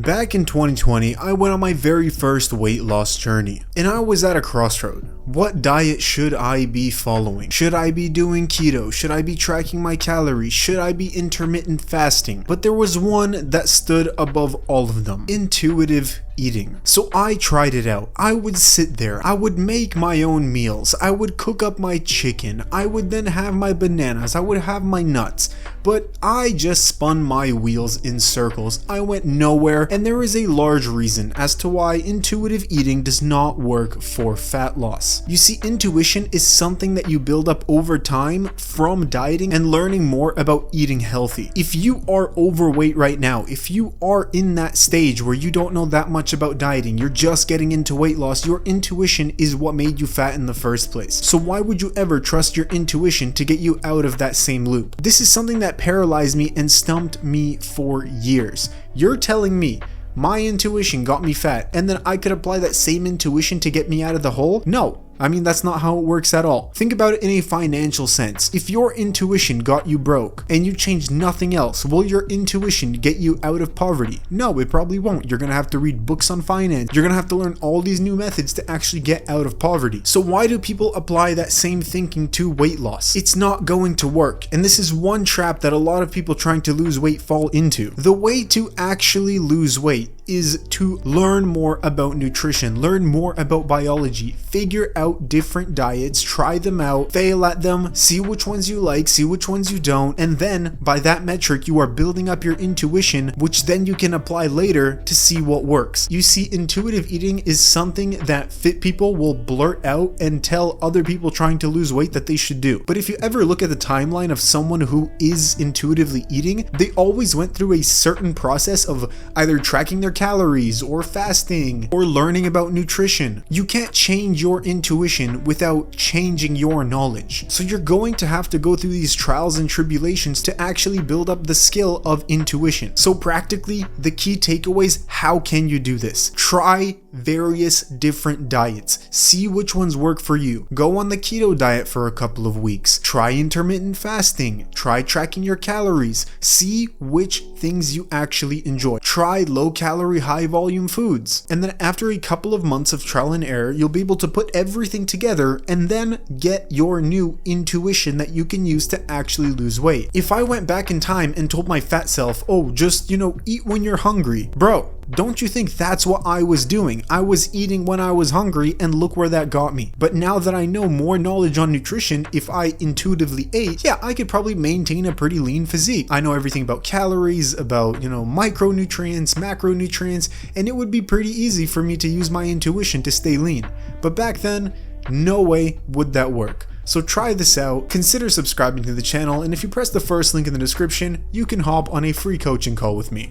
Back in 2020, I went on my very first weight loss journey, and I was at a crossroad. What diet should I be following? Should I be doing keto? Should I be tracking my calories? Should I be intermittent fasting? But there was one that stood above all of them: intuitive eating. So I tried it out. I would sit there, I would make my own meals, I would cook up my chicken, I would then have my bananas, I would have my nuts, but I just spun my wheels in circles. I went nowhere, and there is a large reason as to why intuitive eating does not work for fat loss. You see, intuition is something that you build up over time from dieting and learning more about eating healthy. If you are overweight right now, if you are in that stage where you don't know that much about dieting, you're just getting into weight loss, your intuition is what made you fat in the first place. So why would you ever trust your intuition to get you out of that same loop? This is something that paralyzed me and stumped me for years. You're telling me my intuition got me fat, and then I could apply that same intuition to get me out of the hole? No. I mean, that's not how it works at all. Think about it in a financial sense. If your intuition got you broke and you changed nothing else, will your intuition get you out of poverty? No, it probably won't. You're gonna have to read books on finance. You're gonna have to learn all these new methods to actually get out of poverty. So why do people apply that same thinking to weight loss? It's not going to work. And this is one trap that a lot of people trying to lose weight fall into. The way to actually lose weight is to learn more about nutrition, learn more about biology, figure out different diets, try them out, fail at them, see which ones you like, see which ones you don't, and then by that metric you are building up your intuition, which then you can apply later to see what works. You see, intuitive eating is something that fit people will blurt out and tell other people trying to lose weight that they should do. But if you ever look at the timeline of someone who is intuitively eating, they always went through a certain process of either tracking their calories or fasting or learning about nutrition. You can't change your intuition without changing your knowledge. So you're going to have to go through these trials and tribulations to actually build up the skill of intuition. So practically, the key takeaways: how can you do this? Try various different diets. See which ones work for you. Go on the keto diet for a couple of weeks. Try intermittent fasting. Try tracking your calories. See which things you actually enjoy. Try low calorie, high volume foods. And then after a couple of months of trial and error, you'll be able to put everything together and then get your new intuition that you can use to actually lose weight. If I went back in time and told my fat self, oh, just, eat when you're hungry, bro, don't you think that's what I was doing? I was eating when I was hungry, and look where that got me. But now that I know more knowledge on nutrition, if I intuitively ate, yeah, I could probably maintain a pretty lean physique. I know everything about calories, about, micronutrients, macronutrients, and it would be pretty easy for me to use my intuition to stay lean. But back then, no way would that work. So try this out, consider subscribing to the channel, and if you press the first link in the description, you can hop on a free coaching call with me.